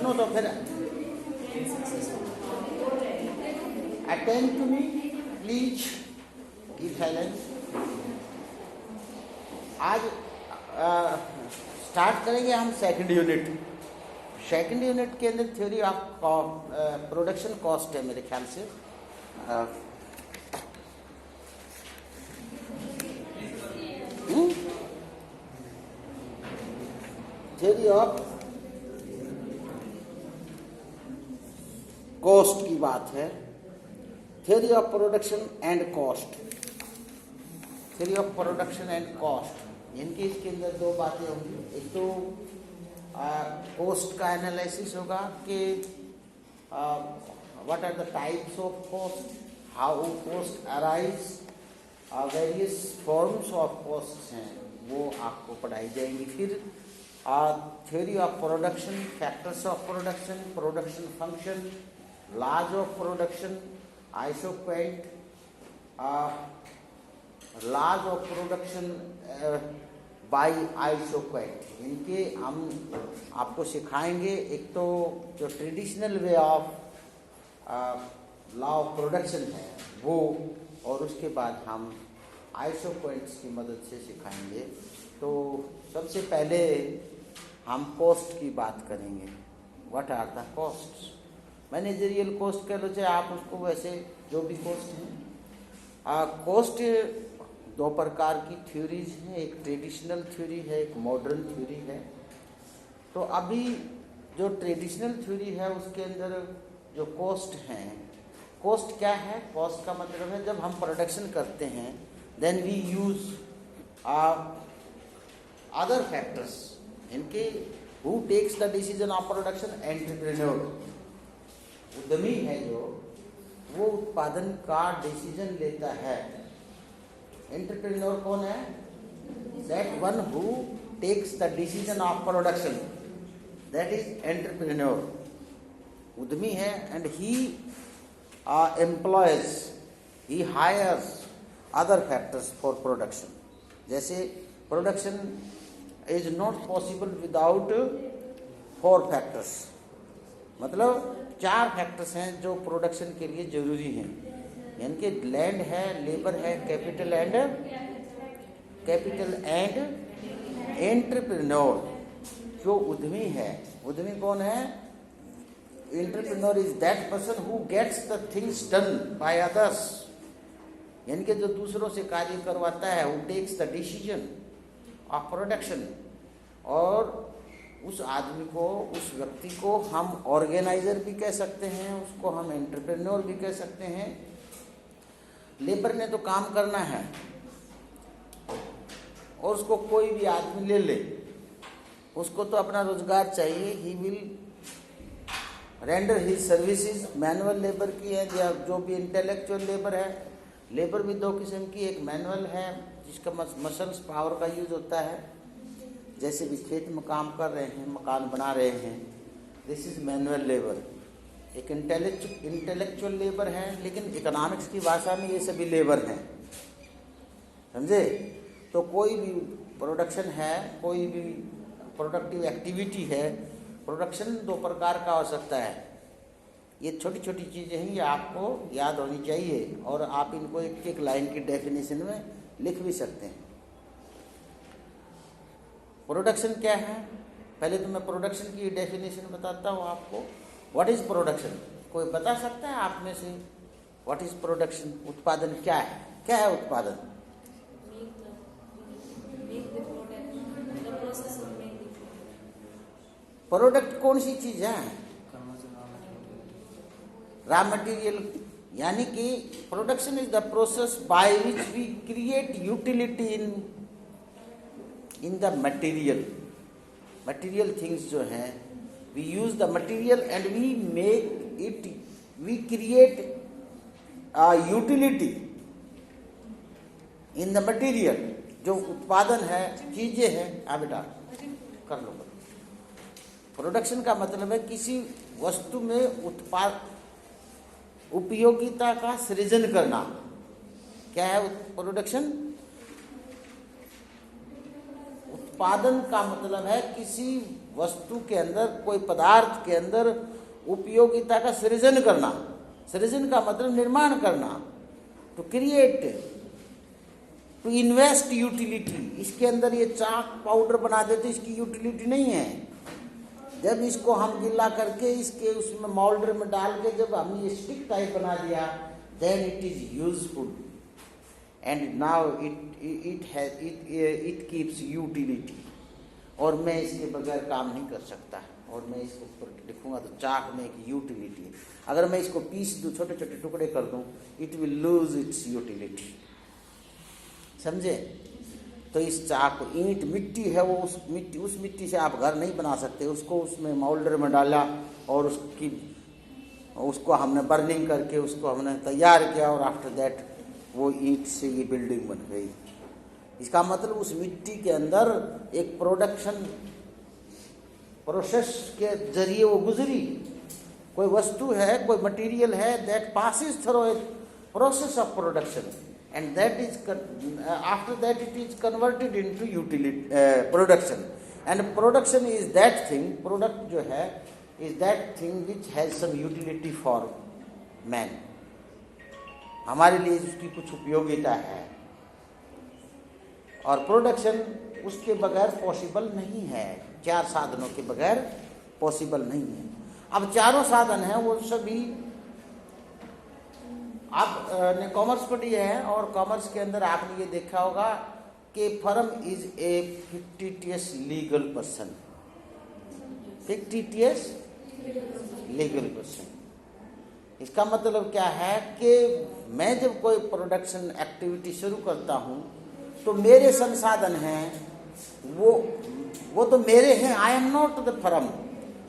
सुनो तो फिर अटेंड टू मी प्लीज, की साइलेंस। आज स्टार्ट करेंगे हम सेकंड यूनिट। सेकंड यूनिट के अंदर थ्योरी ऑफ प्रोडक्शन कॉस्ट है मेरे ख्याल से। थ्योरी ऑफ कॉस्ट की बात है। Theory of production and cost. Theory of production and cost, इनकी इसके अंदर दो बातें होंगी। एक तो कॉस्ट का एनालिसिस होगा कि what are the types of cost, how cost arise, various forms of cost हैं वो आपको पढ़ाई जाएंगी। फिर theory of production, factors of production, production function, laws of production, isoquant, laws of production by isoquant, इनके हम आपको सिखाएंगे। एक तो जो traditional way of law of production है वो, और उसके बाद हम आइसोक्वेंट्स की मदद से सिखाएंगे। तो सबसे पहले हम कॉस्ट की बात करेंगे। What are the costs? Managerial cost कह लो चाहे आप उसको, वैसे जो भी कॉस्ट है। कॉस्ट दो प्रकार की थ्योरीज हैं, एक ट्रेडिशनल थ्योरी है, एक मॉडर्न थ्योरी है। तो अभी जो ट्रेडिशनल थ्योरी है उसके अंदर जो कॉस्ट हैं, कॉस्ट क्या है? कॉस्ट का मतलब है जब हम प्रोडक्शन करते हैं then we use other factors, इनके who takes the decision of production? Entrepreneur, उद्यमी है जो, वो उत्पादन का डिसीजन लेता है। एंटरप्रेन्योर कौन है? That one who takes the decision of production, that is entrepreneur, उद्यमी है। And he employs, he hires other factors for production. जैसे production is not possible without 4 factors, मतलब 4 फैक्टर्स हैं जो प्रोडक्शन के लिए जरूरी हैं। यानी कि लैंड है, लेबर है, कैपिटल एंड एंटरप्रेन्योर। जो उद्यमी है, उद्यमी कौन है? Entrepreneur is that person who gets the things done by others, यानी कि जो दूसरों से कार्य करवाता है, who takes the decision of production. और उस आदमी को, उस व्यक्ति को हम ऑर्गेनाइजर भी कह सकते हैं, उसको हम एंटरप्रेन्योर भी कह सकते हैं। लेबर ने तो काम करना है, और उसको कोई भी आदमी ले ले, उसको तो अपना रोजगार चाहिए। He will render his services. Manual labour की है या जो भी इंटेलेक्चुअल लेबर है। लेबर भी 2 किस्म की, एक मैनुअल है जिसका मसल्स पावर का यूज होता है, जैसे भी खेत में काम कर रहे हैं, मकान बना रहे हैं, दिस इज मैनुअल लेबर। एक इंटेलेक्चुअल लेबर है, लेकिन इकोनॉमिक्स की भाषा में ये सभी लेबर हैं, समझे? तो कोई भी प्रोडक्शन है, कोई भी प्रोडक्टिव एक्टिविटी है, प्रोडक्शन 2 प्रकार का हो सकता है। ये छोटी छोटी चीज़ें हैं, ये आपको याद होनी चाहिए, और आप इनको एक एक लाइन की डेफिनेशन में लिख भी सकते हैं। प्रोडक्शन क्या है? पहले तो मैं प्रोडक्शन की डेफिनेशन बताता हूँ आपको। What is production? कोई बता सकता है आप में से? What is production? उत्पादन क्या है? क्या है उत्पादन? प्रोडक्ट कौन सी चीज है? Raw material. यानी कि production is the process by which we create utility in the material things जो हैं, we use the material and we make it, we create utility in the material. जो उत्पादन है, चीजें हैं, बेटा कर लो। प्रोडक्शन का मतलब है किसी वस्तु में उत्पाद, उपयोगिता का सृजन करना। क्या है प्रोडक्शन? उत्पादन का मतलब है किसी वस्तु के अंदर, कोई पदार्थ के अंदर उपयोगिता का सृजन करना। सृजन का मतलब निर्माण करना, to create, to invest utility. इसके अंदर ये चाक पाउडर बना देते, इसकी यूटिलिटी नहीं है। जब इसको हम गिला करके इसके उसमें मोल्डर में डाल के जब हमने ये स्टिक टाइप बना दिया, then it is useful and now it keeps utility. और मैं इसके बगैर काम नहीं कर सकता, और मैं इसको ऊपर लिखूंगा तो चाक में एक यूटिलिटी है। अगर मैं इसको पीस दूं, छोटे छोटे टुकड़े कर दूं, it will lose its utility. समझे? तो इस चाक, ईंट मिट्टी है, वो उस मिट्टी से आप घर नहीं बना सकते। उसको उसमें मोल्डर में डाला और उसको हमने बर्निंग करके उसको हमने तैयार किया, और आफ्टर दैट वो ईंट से ये बिल्डिंग बन गई। इसका मतलब उस मिट्टी के अंदर एक प्रोडक्शन प्रोसेस के जरिए वो गुजरी। कोई वस्तु है, कोई मटेरियल है, that passes through a process of production, and that is after that it is converted into utility production, and production is that thing, product जो है is that thing which has some utility for man, हमारे लिए उसकी कुछ उपयोगिता है। और production उसके बगैर पॉसिबल नहीं है, चार साधनों के बगैर पॉसिबल नहीं है। अब चारों साधन हैं वो सभी, आपने कॉमर्स पढ़ी है, और कॉमर्स के अंदर आपने ये देखा होगा कि firm is a fictitious legal person. Fictitious legal person, इसका मतलब क्या है कि मैं जब कोई प्रोडक्शन एक्टिविटी शुरू करता हूँ तो मेरे संसाधन हैं वो तो मेरे हैं। I am not the firm.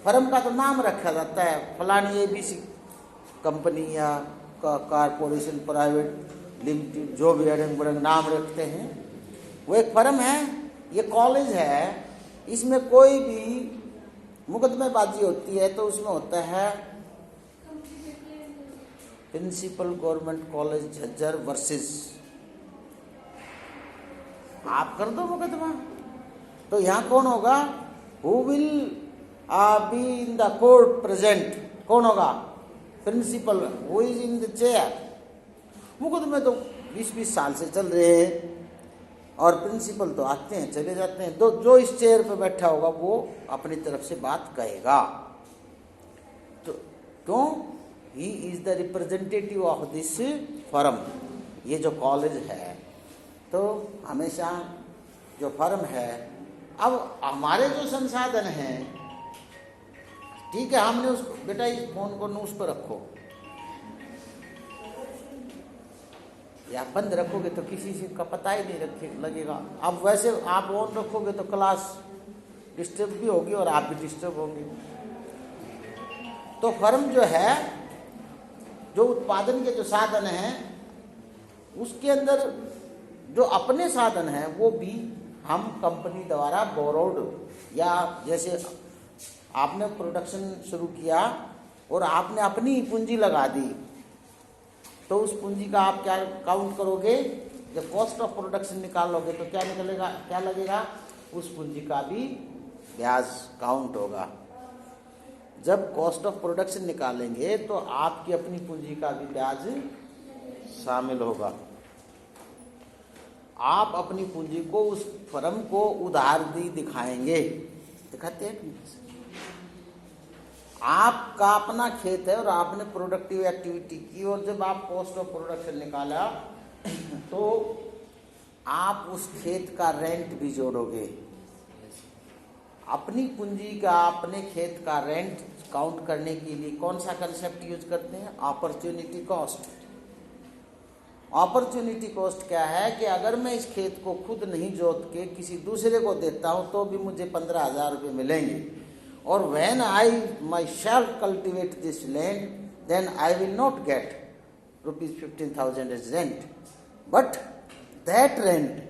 Firm का तो नाम रखा जाता है, फलानी ABC कंपनी या कारपोरेशन, प्राइवेट लिमिटेड, जो भी अड़ंग बड़ंग नाम रखते हैं, वो एक फर्म है। ये कॉलेज है, इसमें कोई भी मुकदमेबाजी होती है तो उसमें होता है principal government college Jhajjar versus, आप कर दो मुकदमा, तो यहाँ कौन होगा? Who will be in the court present? कौन होगा? प्रिंसिपल, वो इज इन द चेयर। मुकदमे तो 20-20 साल से चल रहे हैं, और प्रिंसिपल तो आते हैं चले जाते हैं, तो जो इस चेयर पे बैठा होगा वो अपनी तरफ से बात कहेगा। तो क्यों? He is the representative of this firm. ये जो कॉलेज है, तो हमेशा जो फर्म है, अब हमारे जो संसाधन हैं, ठीक है, हमने उस बेटा इस फोन को उस पर रखो, या बंद रखोगे तो किसी से का पता ही नहीं लगेगा। अब वैसे आप ऑन रखोगे तो क्लास डिस्टर्ब भी होगी और आप भी डिस्टर्ब होंगे। तो फर्म जो है, जो उत्पादन के जो साधन हैं, उसके अंदर जो अपने साधन हैं वो भी हम कंपनी द्वारा बोरोड, या जैसे आपने प्रोडक्शन शुरू किया और आपने अपनी पूंजी लगा दी, तो उस पूंजी का आप क्या काउंट करोगे? जब कॉस्ट ऑफ प्रोडक्शन निकालोगे तो क्या निकलेगा, क्या लगेगा? उस पूंजी का भी ब्याज काउंट होगा। जब कॉस्ट ऑफ प्रोडक्शन निकालेंगे तो आपकी अपनी पूंजी का भी ब्याज शामिल होगा। आप अपनी पूंजी को उस फर्म को उधार दी दिखाएंगे, दिखाते हैं। आपका अपना खेत है और आपने प्रोडक्टिव एक्टिविटी की, और जब आप कॉस्ट ऑफ प्रोडक्शन निकाला तो आप उस खेत का रेंट भी जोड़ोगे। अपनी पूंजी का, अपने खेत का रेंट काउंट करने के लिए कौन सा कंसेप्ट यूज करते हैं? Opportunity cost. अपॉर्चुनिटी कॉस्ट क्या है कि अगर मैं इस खेत को खुद नहीं जोत के किसी दूसरे को देता हूं तो भी मुझे 15,000 रुपये मिलेंगे, और when I myself cultivate this land, then I will not get rupees 15,000 as rent, but that rent,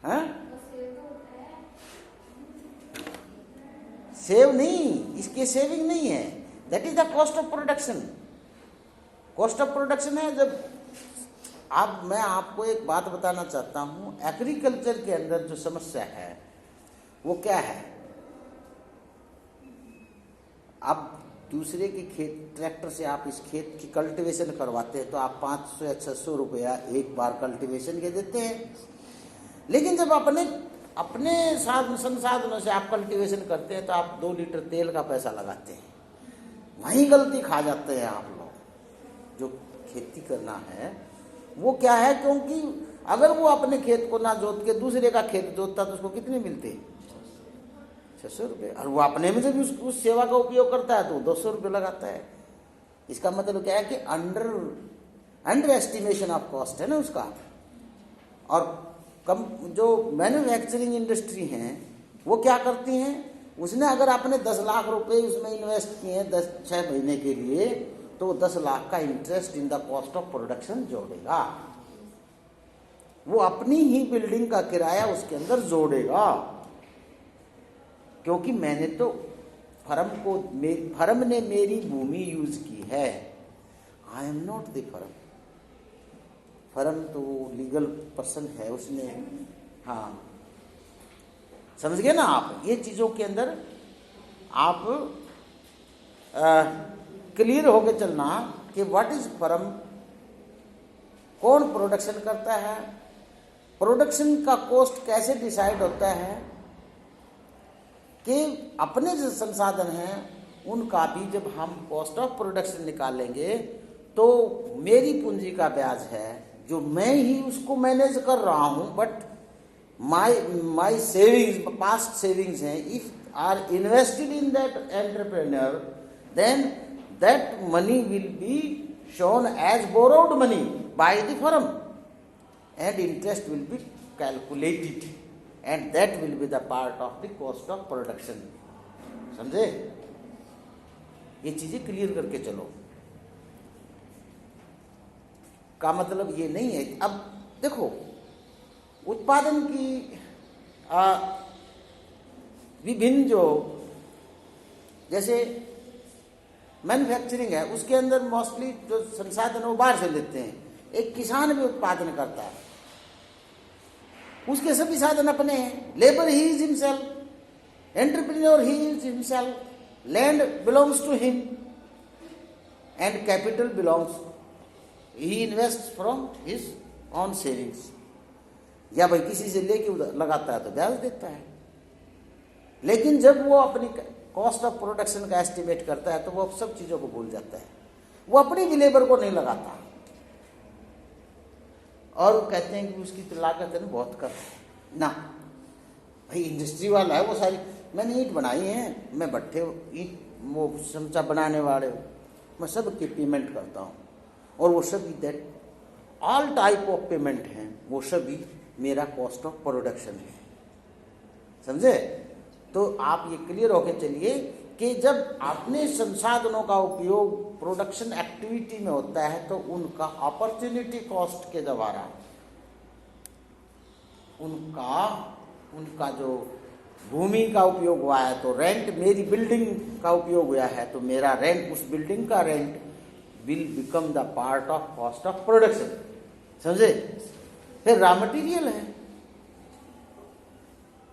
हाँ, सेव नहीं, इसकी सेविंग नहीं है, that is the cost of production. Cost of production है जब अब मैं आपको एक बात बताना चाहता हूँ, एग्रीकल्चर के अंदर जो समस्या है वो क्या है। अब दूसरे के खेत ट्रैक्टर से आप इस खेत की कल्टीवेशन करवाते हैं तो आप 500 या 600 रुपया एक बार कल्टीवेशन के देते हैं, लेकिन जब अपने संसाधनों से आप कल्टीवेशन करते हैं तो आप 2 लीटर तेल का पैसा लगाते हैं। वहीं गलती खा जाते हैं आप लोग। जो खेती करना है वो क्या है, क्योंकि अगर वो अपने खेत को ना जोत के दूसरे का खेत जोतता तो उसको कितने मिलते, 600 रुपये, और वो अपने में जब उस सेवा का उपयोग करता है तो 200 रुपये लगाता है। इसका मतलब क्या है कि अंडर एस्टिमेशन ऑफ कॉस्ट है ना उसका। और जो मैन्युफैक्चरिंग इंडस्ट्री हैं वो क्या करती हैं, उसने अगर आपने 10 लाख रुपए उसमें इन्वेस्ट किए हैं 6 महीने के लिए, तो 10 लाख का interest in the cost of production जोड़ेगा। वो अपनी ही बिल्डिंग का किराया उसके अंदर जोड़ेगा, क्योंकि मैंने तो फर्म ने मेरी भूमि यूज की है। I am not the firm तो लीगल पर्सन है उसने। हाँ, समझ गए ना आप। ये चीजों के अंदर आप क्लियर होके चलना कि व्हाट इज फर्म, कौन प्रोडक्शन करता है, प्रोडक्शन का कॉस्ट कैसे डिसाइड होता है, कि अपने जो संसाधन हैं उनका भी जब हम कॉस्ट ऑफ प्रोडक्शन निकालेंगे तो मेरी पूंजी का ब्याज है जो मैं ही उसको मैनेज कर रहा हूं, but my savings, past savings हैं, if are invested in that entrepreneur, then that money will be shown as borrowed money by the firm and interest will be calculated and that will be the part of the cost of production। समझे? ये चीजें clear करके चलो। का मतलब ये नहीं है। अब देखो, उत्पादन की विभिन्न जो जैसे मैन्युफैक्चरिंग है उसके अंदर मोस्टली जो संसाधन वो बाहर से लेते हैं। एक किसान भी उत्पादन करता है, उसके सभी साधन अपने हैं। Labour he is himself, entrepreneur he is himself, land belongs to him and capital belongs, he invest from his own savings, या भाई किसी से लेके लगाता है तो ब्याज देता है। लेकिन जब वो अपनी कॉस्ट ऑफ प्रोडक्शन का एस्टिमेट करता है तो वो सब चीजों को भूल जाता है। वो अपनी भी लेबर को नहीं लगाता और कहते हैं कि उसकी तो लागत है ना बहुत कम ना। भाई इंडस्ट्री वाला है, वो सारी मैंने ईंट बनाई है, मैं भट्ठे ईंट वो चमचा बनाने वाले मैं सब की पेमेंट करता हूँ, और वो सभी that all type of payment हैं, वो सभी मेरा कॉस्ट ऑफ प्रोडक्शन है। समझे? तो आप ये क्लियर होके चलिए कि जब अपने संसाधनों का उपयोग प्रोडक्शन एक्टिविटी में होता है तो उनका अपॉर्चुनिटी कॉस्ट के द्वारा उनका जो भूमि का उपयोग हुआ है, तो रेंट, मेरी बिल्डिंग का उपयोग हुआ है तो मेरा रेंट, उस बिल्डिंग का rent will become the part of cost of production. समझे? फिर रॉ मटेरियल है,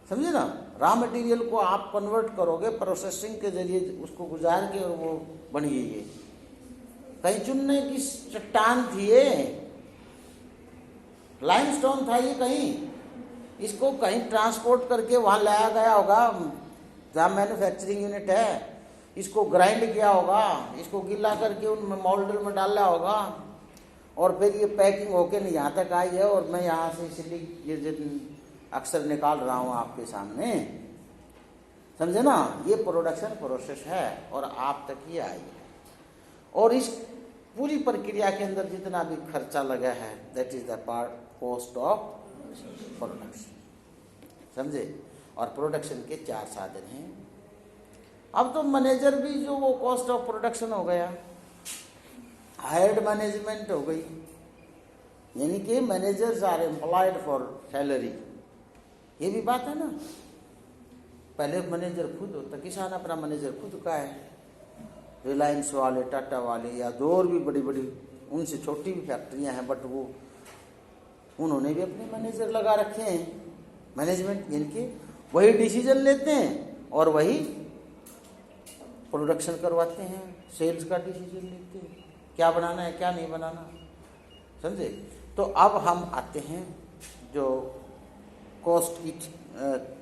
समझे ना। रॉ मटेरियल को आप कन्वर्ट करोगे प्रोसेसिंग के जरिए, उसको गुजार के, और वो बन गई है। कहीं चुनने की चट्टान थी ये, लाइमस्टोन था ये, कहीं इसको कहीं ट्रांसपोर्ट करके वहां लाया गया होगा जहाँ मैन्युफैक्चरिंग यूनिट है, इसको ग्राइंड किया होगा, इसको गीला करके उन मोल्डर में डाला होगा, और फिर ये पैकिंग होके नहीं यहाँ तक आई है, और मैं यहाँ से इसलिए ये अक्सर निकाल रहा हूँ आपके सामने। समझे ना? ये प्रोडक्शन प्रोसेस है और आप तक ये आई है, और इस पूरी प्रक्रिया के अंदर जितना भी खर्चा लगा है that is the part cost of production. समझे? और प्रोडक्शन के 4 साधन हैं। अब तो मैनेजर भी जो वो कॉस्ट ऑफ प्रोडक्शन हो गया, हायर्ड मैनेजमेंट हो गई, यानी कि managers are employed for salary. ये भी बात है ना। पहले मैनेजर खुद होता, किसान अपना मैनेजर खुद का है। रिलायंस वाले, टाटा वाले, या जो और भी बड़ी बड़ी उनसे छोटी भी फैक्ट्रियां हैं, बट वो उन्होंने भी अपने मैनेजर लगा रखे हैं, मैनेजमेंट, इनके वही डिसीजन लेते हैं और वही प्रोडक्शन करवाते हैं, सेल्स का डिसीजन लेते हैं, क्या बनाना है क्या नहीं बनाना, समझे। तो अब हम आते हैं जो कॉस्ट की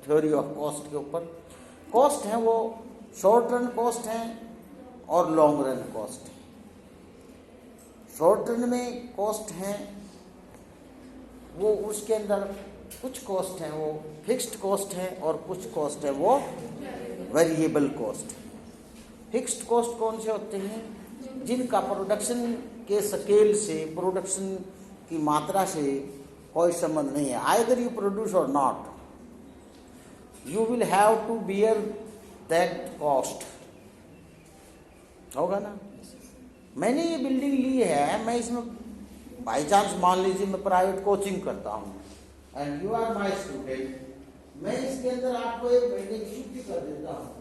थ्योरी ऑफ कॉस्ट के ऊपर। कॉस्ट है वो शॉर्ट रन कॉस्ट है और लॉन्ग रन कॉस्ट है। शॉर्ट रन में कॉस्ट है वो, उसके अंदर कुछ कॉस्ट है वो फिक्स्ड कॉस्ट है और कुछ कॉस्ट है वो वेरिएबल कॉस्ट है। फिक्स्ड कॉस्ट कौन से होते हैं? जिनका प्रोडक्शन के स्केल से, प्रोडक्शन की मात्रा से कोई संबंध नहीं है। आइदर यू प्रोड्यूस और not, you will have to bear that cost, होगा ना। मैंने ये बिल्डिंग ली है, मैं इसमें बाई चांस मान लीजिए मैं प्राइवेट कोचिंग करता हूँ and you are my student, मैं इसके अंदर आपको एक महीने की छुट्टी कर देता हूँ,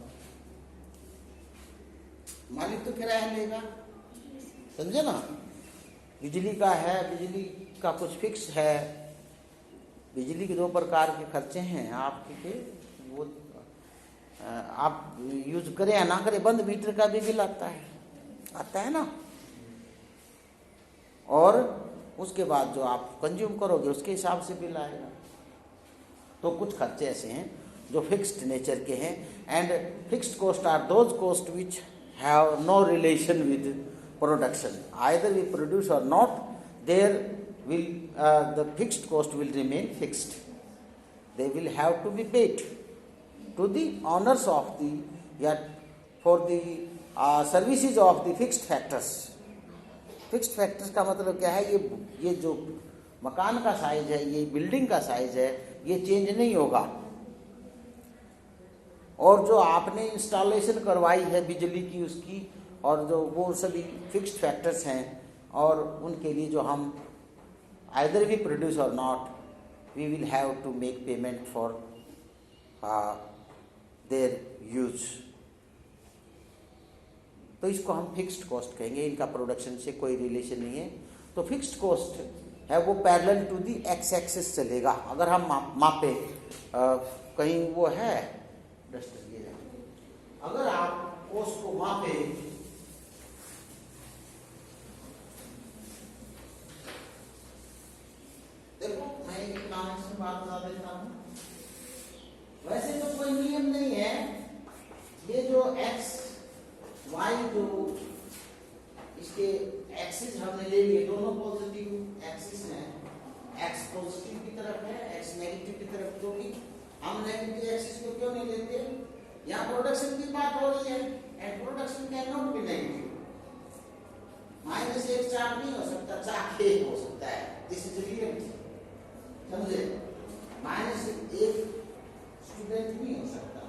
मालिक तो किराया लेगा, समझे ना। बिजली का है, बिजली का कुछ फिक्स है, बिजली के 2 प्रकार के खर्चे हैं आपके, वो आप यूज करें या ना करें, बंद मीटर का भी बिल आता है ना, और उसके बाद जो आप कंज्यूम करोगे उसके हिसाब से बिल आएगा। तो कुछ खर्चे ऐसे हैं जो फिक्स्ड नेचर के हैं, and fixed cost are those cost which have no relation with production, either we produce और not, there will the fixed cost will remain fixed. They will have to be paid to the owners of the, yet for the services of the fixed factors. Fixed factors का मतलब क्या है? ये जो मकान का size है, ये बिल्डिंग का साइज है, ये चेंज नहीं होगा। और जो आपने इंस्टॉलेशन करवाई है बिजली की उसकी, और जो वो सभी फिक्स्ड फैक्टर्स हैं, और उनके लिए जो हम either we produce or not, we will have to make payment for their use. तो इसको हम फिक्स्ड कॉस्ट कहेंगे, इनका प्रोडक्शन से कोई रिलेशन नहीं है। तो फिक्स्ड कॉस्ट है वो parallel to the x axis चलेगा। अगर हम मापे कहीं वो है डस्टर, ये अगर आप कॉस्ट को मापे, देखो मैं इकोनॉमिक्स में बात बता देता हूँ। वैसे तो कोई नियम नहीं है, ये जो एक्स वाई जो इसके एक्सिस हमने ले लिए, दोनों पॉजिटिव एक्सिस हैं, एक्स पॉजिटिव की तरफ है, एक्स नेगेटिव की तरफ, क्योंकि हम नेगेटिव एक्सिस को क्यों नहीं लेते? यहाँ प्रोडक्शन की बात हो रही है, and production can not be negative. -1 chart नहीं हो सकता, चार्ट 1 हो सकता है, दिस इज रियलिटी, समझे। -1 स्टूडेंट नहीं हो सकता,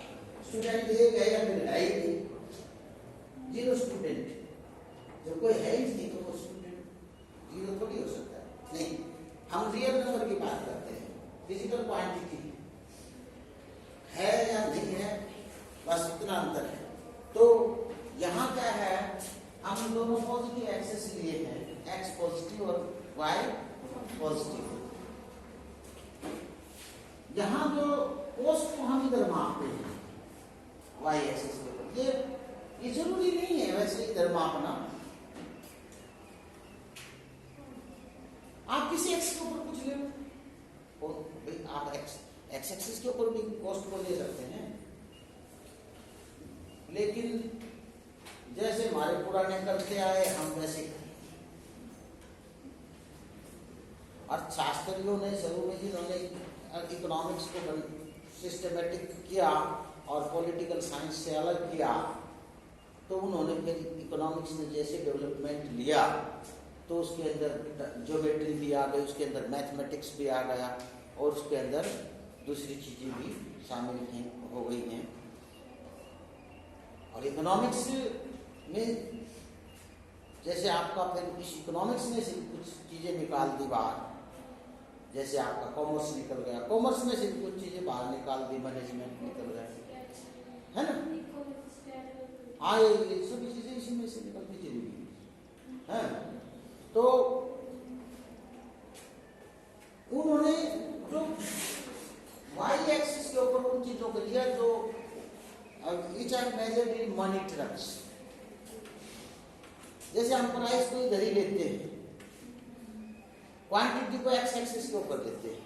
स्टूडेंट 1 है या फिर है ही नहीं, 0 स्टूडेंट, जब कोई है ही नहीं तो वो स्टूडेंट 0 थोड़ी हो सकता है। नहीं, हम रियल नंबर की बात करते हैं, फिजिकल क्वांटिटी है या नहीं है, बस इतना अंतर है। तो यहाँ क्या है, हम दोनों पॉजिटिव एक्सेस लिए हैं, एक्स पॉजिटिव और वाई पॉजिटिव। यहाँ जो कॉस्ट को हम इधर मापते हैं वाई एक्सिस के ऊपर, ये जरूरी नहीं है वैसे इधर मापना। आप किसी एक्स के ऊपर कुछ ले लो, आप एक्स एक्सिस के ऊपर भी कॉस्ट को ले सकते हैं, लेकिन जैसे हमारे पुराने करते आए हम वैसे करें। अर्थशास्त्रियों ने शुरू में जिन्होंने इकोनॉमिक्स को सिस्टमेटिक किया और पॉलिटिकल साइंस से अलग किया, तो उन्होंने फिर इकोनॉमिक्स ने जैसे डेवलपमेंट लिया तो उसके अंदर ज्योमेट्री भी आ गई, उसके अंदर मैथमेटिक्स भी आ गया, और उसके अंदर दूसरी चीजें भी शामिल हो गई हैं। और इकोनॉमिक्स में जैसे आपका फिर इस इकोनॉमिक्स में से कुछ चीजें निकाल दी बाहर, जैसे आपका कॉमर्स निकल गया, कॉमर्स में से कुछ चीजें बाहर निकाल दी, मैनेजमेंट निकल गया, है ना। हाँ, ये सभी चीजें इसी में से निकलती चली है। तो उन मनी ट्रक्स। जैसे हम प्राइस को इधर ही लेते हैं, क्वांटिटी को एक्स एक्सिस के ऊपर लेते हैं,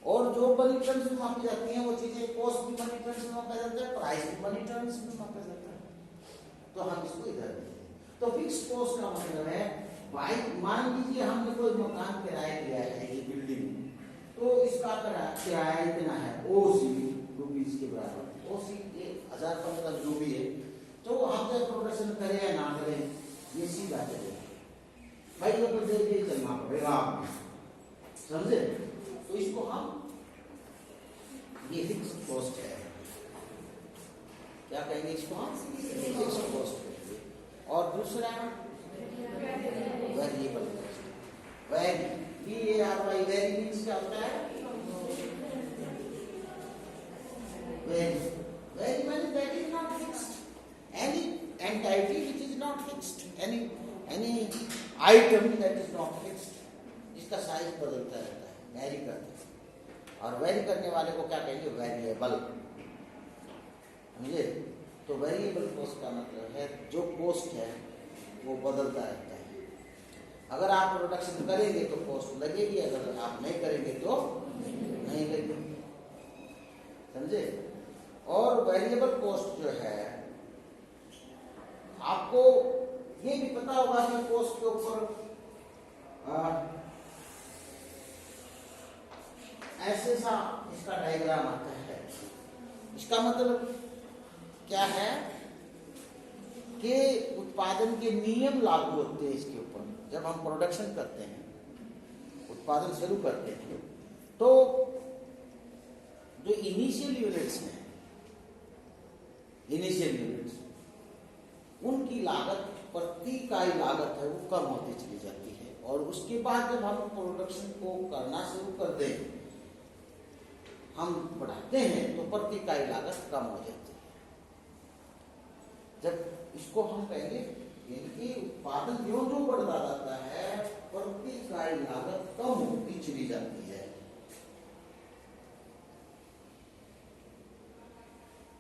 और जो मनी टर्म्स में मापी जाती हैं वो चीजें कॉस्ट भी मनी टर्म्स में मापा जाता है, प्राइस भी मनी टर्म्स में मापा जाता है। तो हम इसको इधर लेते हैं। तो फिक्स कॉस्ट का मतलब है भाई, मान लीजिए हमने कोई मकान किराए लिया है, ये बिल्डिंग, तो इसका किराया इतना है, OC रुपीज के बराबर, OC 1015 जो भी है। तो हम चाहे प्रोडक्शन करें या ना करें, ये सीधा चलेगा भाई, ये तो दे चलना पड़ेगा आपको, समझे? तो इसको हम, ये फिक्स कॉस्ट है, क्या कहेंगे इसको हम? फिक्स कॉस्ट कहेंगे। और दूसरा variable cost. VARY very means क्या होता है? Very much that is not fixed. Any entity which is not fixed, any item that is not fixed, इसका साइज बदलता रहता है, वैरी करता है। और वैरी करने वाले को क्या कहेंगे? वेरिएबल, समझे? तो वेरिएबल कॉस्ट का मतलब है जो कॉस्ट है वो बदलता रहता है। अगर आप प्रोडक्शन करेंगे तो कॉस्ट लगेगी, अगर आप नहीं करेंगे तो नहीं लगेगी, समझे? और वेरिएबल कॉस्ट जो है, आपको ये भी पता होगा कि कॉस्ट के ऊपर ऐसे सा इसका डायग्राम आता है। इसका मतलब क्या है कि उत्पादन के नियम लागू होते हैं इसके ऊपर। जब हम प्रोडक्शन करते हैं, उत्पादन शुरू करते हैं, तो जो इनिशियल यूनिट्स हैं, उनकी लागत, प्रति इकाई लागत है, वो कम होती चली जाती है। और उसके बाद जब हम प्रोडक्शन को करना शुरू कर दें, हम बढ़ाते हैं, तो प्रति इकाई लागत कम हो जाती है। जब इसको हम कहेंगे, इनकी उत्पादन जो बढ़ता जाता है, प्रति इकाई लागत कम होती चली जाती है।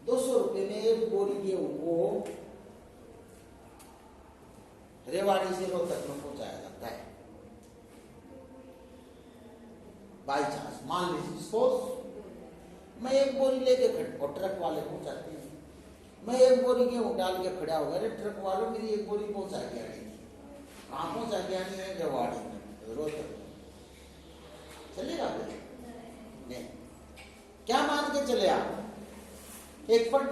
200 रुपए में एक बोरी गेहूं को रेवाड़ी से रोहतक में पहुंचाया जाता है। बाई चांस मान लीजिए, सपोज मैं एक बोरी लेके खड़ा, और ट्रक वाले पहुंचाते हैं, मैं एक बोरी गेहूं डाल के खड़ा हो गया, ट्रक वालों मेरी एक बोरी पहुंचा के आनी, कहाँ पहुंचा के आनी है? रेवाड़ी में, रोहतक में। चलेगा नहीं? क्या मान के चले आप? एक पर्टिकुलर